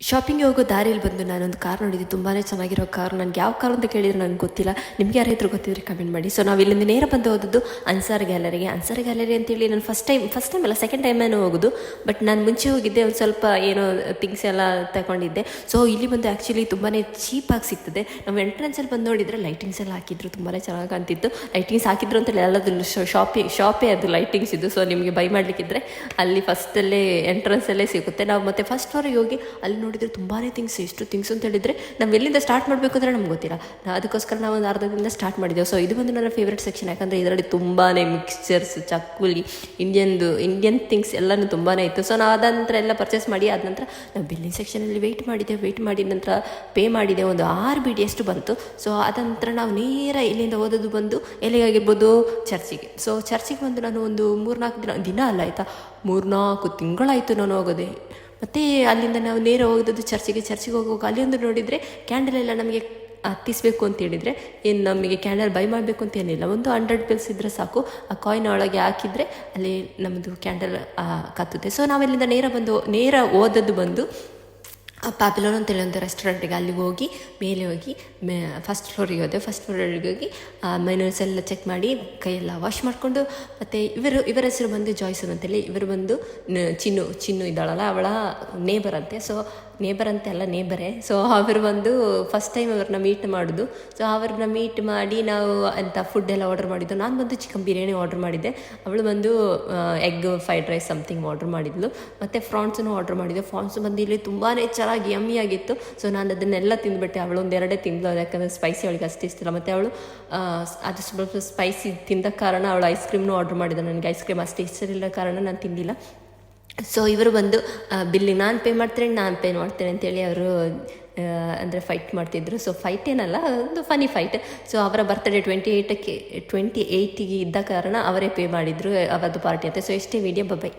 ಶಾಪಿಂಗ್ಗೆ ಹೋಗೋ ದಾರಿಯಲ್ಲಿ ಬಂದು ನಾನೊಂದು ಕಾರ್ ನೋಡಿದ್ದೆ, ತುಂಬಾ ಚೆನ್ನಾಗಿರೋ ಕಾರು. ನನಗೆ ಯಾವ ಕಾರು ಅಂತ ಕೇಳಿದರೆ ನನಗೆ ಗೊತ್ತಿಲ್ಲ. ನಿಮಗೆ ಯಾರಾದರೂ ಗೊತ್ತಿದ್ರೆ ಕಮೆಂಟ್ ಮಾಡಿ. ಸೊ ನಾವು ಇಲ್ಲಿಂದ ನೇರ ಬಂದು ಹೋದದ್ದು ಅನ್ಸಾರ್ ಗ್ಯಾಲರಿ ಅಂತೇಳಿ ನಾನು ಫಸ್ಟ್ ಟೈಮ್ ಅಲ್ಲ, ಸೆಕೆಂಡ್ ಟೈಮೇನೂ ಹೋಗೋದು. ಬಟ್ ನಾನು ಮುಂಚೆ ಹೋಗಿದ್ದೆ, ಒಂದು ಸ್ವಲ್ಪ ಏನೋ ಥಿಂಗ್ಸ್ ಎಲ್ಲ ತಗೊಂಡಿದ್ದೆ. ಸೊ ಇಲ್ಲಿ ಬಂದು ಆ್ಯಕ್ಚುಲಿ ತುಂಬಾ ಚೀಪಾಗಿ ಸಿಗ್ತದೆ. ನಾವು ಎಂಟ್ರೆನ್ಸಲ್ಲಿ ಬಂದು ನೋಡಿದರೆ ಲೈಟಿಂಗ್ಸ್ ಎಲ್ಲ ಹಾಕಿದ್ರು, ತುಂಬಾ ಚೆನ್ನಾಗಿ ಕಾಣ್ತಿತ್ತು. ಲೈಟಿಂಗ್ಸ್ ಹಾಕಿದ್ರು ಅಂತ ಎಲ್ಲದು ಶಾಪೇ ಅದು ಲೈಟಿಂಗ್ಸ್ ಇದು. ಸೊ ನಿಮಗೆ ಬೈ ಮಾಡಲಿಕ್ಕಿದ್ರೆ ಅಲ್ಲಿ ಫಸ್ಟಲ್ಲೇ ಎಂಟ್ರೆನ್ಸಲ್ಲೇ ಸಿಗುತ್ತೆ. ನಾವು ಮತ್ತೆ ಫಸ್ಟ್ ಫ್ಲೋರಿಗೆ ಹೋಗಿ ಅಲ್ಲಿ ನೋಡಿದರೆ ತುಂಬಾ ಥಿಂಗ್ಸ್. ಎಷ್ಟು ಥಿಂಗ್ಸ್ ಅಂತ ಹೇಳಿದರೆ ನಾವು ಎಲ್ಲಿಂದ ಸ್ಟಾರ್ಟ್ ಮಾಡಬೇಕು ಅಂದರೆ ನಮ್ಗೆ ಗೊತ್ತಿಲ್ಲ. ಅದಕ್ಕೋಸ್ಕರ ನಾವು ಒಂದು ಅರ್ಧದಿಂದ ಸ್ಟಾರ್ಟ್ ಮಾಡಿದ್ದೆವು. ಸೊ ಇದು ಬಂದು ನನ್ನ ಫೇವ್ರೆಟ್ ಸೆಕ್ಷನ್, ಯಾಕಂದರೆ ಇದರಲ್ಲಿ ತುಂಬಾ ಮಿಕ್ಸ್ಚರ್ಸ್, ಚಕ್ಕುಲಿ, ಇಂಡಿಯನ್ ಥಿಂಗ್ಸ್ ಎಲ್ಲನೂ ತುಂಬಾ ಇತ್ತು. ಸೊ ನಾವು ಅದ ನಂತರ ಎಲ್ಲ ಪರ್ಚೇಸ್ ಮಾಡಿ ಆದ ನಂತರ ನಾವು ಬಿಲ್ಲಿಂಗ್ ಸೆಕ್ಷನಲ್ಲಿ ವೆಯ್ಟ್ ಮಾಡಿದ ನಂತರ ಪೇ ಮಾಡಿದೆ. ಒಂದು 6 BD ಎಷ್ಟು ಬಂತು. ಸೊ ಅದ ನಂತರ ನಾವು ನೇರ ಇಲ್ಲಿಂದ ಓದೋದು ಬಂದು ಎಲ್ಲಿಗಾಗಿರ್ಬೋದು, ಚರ್ಚಿಗೆ. ಸೊ ಚರ್ಚಿಗೆ ಬಂದು ನಾನು ಒಂದು 3-4 ದಿನ ಅಲ್ಲ ಆಯಿತಾ, 3-4 ತಿಂಗಳಾಯಿತು ನಾನು ಹೋಗೋದೆ. ಮತ್ತು ಅಲ್ಲಿಂದ ನಾವು ನೇರ ಹೋಗೋದು ಚರ್ಚಿಗೆ ಹೋಗುವಾಗ ಅಲ್ಲಿ ಒಂದು ನೋಡಿದರೆ ಕ್ಯಾಂಡಲ್ ಎಲ್ಲ ನಮಗೆ ಹತ್ತಿಸ್ಬೇಕು ಅಂತ ಹೇಳಿದರೆ, ಏನು ನಮಗೆ ಕ್ಯಾಂಡಲ್ ಬೈ ಮಾಡಬೇಕು ಅಂತ ಏನಿಲ್ಲ, ಒಂದು 100 ಪೈಸೆ ಇದ್ದರೆ ಸಾಕು. ಆ ಕಾಯಿನ್ ಒಳಗೆ ಹಾಕಿದರೆ ಅಲ್ಲಿ ನಮ್ಮದು ಕ್ಯಾಂಡಲ್ ಕತ್ತುತ್ತೆ. ಸೊ ನಾವೆಲ್ಲಿಂದ ನೇರ ಓದೋದು ಬಂದು ಪ್ಯಾಪಿಲೋನ್ ಅಂತೇಳಿ ಒಂದು ರೆಸ್ಟೋರೆಂಟಿಗೆ. ಅಲ್ಲಿಗೆ ಹೋಗಿ ಮೇಲೆ ಹೋಗಿ ಫಸ್ಟ್ ಫ್ಲೋರಿಗೆ ಹೋಗಿ ಮೆನ್ಯೂಸ್ ಎಲ್ಲ ಚೆಕ್ ಮಾಡಿ ಕೈಯೆಲ್ಲ ವಾಶ್ ಮಾಡಿಕೊಂಡು, ಮತ್ತು ಇವರ ಹೆಸರು ಬಂದು ಜಾಯ್ಸನ್ ಅಂತೇಳಿ. ಇವರು ಬಂದು ಚಿನ್ನು ಇದ್ದಾಳಲ್ಲ, ಅವಳ ನೇಬರ್ ಅಂತೆ. ಸೊ ನೇಬರ್ ಅಂತೆ ಅಲ್ಲ, ನೇಬರೇ. ಸೊ ಅವರು ಬಂದು ಫಸ್ಟ್ ಟೈಮ್ ಅವ್ರನ್ನ ಮೀಟ್ ಮಾಡೋದು. ಸೊ ಅವ್ರನ್ನ ಮೀಟ್ ಮಾಡಿ ನಾವು ಫುಡ್ ಎಲ್ಲ ಆರ್ಡರ್ ಮಾಡಿದ್ದು. ನಾನು ಬಂದು ಚಿಕನ್ ಬಿರಿಯಾನಿ ಆರ್ಡರ್ ಮಾಡಿದ್ದೆ, ಅವಳು ಬಂದು egg fried rice something order ಮಾಡಿದ್ಲು. ಮತ್ತು ಫ್ರಾನ್ಸನ್ನು ಆರ್ಡರ್ ಮಾಡಿದ್ದೆ. ಫ್ರಾನ್ಸ್ ಬಂದು ಇಲ್ಲಿ ತುಂಬಾ ಚೆನ್ನಾಗಿ ಯಮ್ಮಿ ಆಗಿತ್ತು. ಸೊ ನಾನು ಅದನ್ನೆಲ್ಲ ತಿಂದುಬಿಟ್ಟೆ. ಅವಳು ಒಂದೆರಡೇ ತಿಂದ್ಲು, ಯಾಕಂದರೆ ಸ್ಪೈಸಿ ಅವಳಿಗೆ ಅಷ್ಟು ಇಷ್ಟಿಲ್ಲ. ಮತ್ತು ಅವಳು ಅದು ಸ್ವಲ್ಪ ಸ್ಪೈಸಿ ತಿಂದ ಕಾರಣ ಅವಳು ಐಸ್ ಕ್ರೀಮ್ನೂ ಆರ್ಡರ್ ಮಾಡಿದ್ದೆ. ನನಗೆ ಐಸ್ ಕ್ರೀಮ್ ಅಷ್ಟು ಇಷ್ಟವಿಲ್ಲ ಕಾರಣ ನಾನು ತಿಂದಿಲ್ಲ. ಸೊ ಇವರು ಬಂದು ಬಿಲ್ಲಿಂಗ್ ನಾನು ಪೇ ಮಾಡ್ತೇನೆ ಅಂತೇಳಿ ಅವರು ಅಂದರೆ ಫೈಟ್ ಮಾಡ್ತಿದ್ರು. ಸೊ ಫೈಟ್ ಏನಲ್ಲ, ಒಂದು ಫನಿ ಫೈಟ್. ಸೊ ಅವರ ಬರ್ತ್ಡೇ 28ಗೆ ಇದ್ದ ಕಾರಣ ಅವರೇ ಪೇ ಮಾಡಿದರು, ಅವರದ್ದು ಪಾರ್ಟಿ ಅಂತೆ. ಸೊ ಇಷ್ಟೇ ವಿಡಿಯೋ, ಬೈ.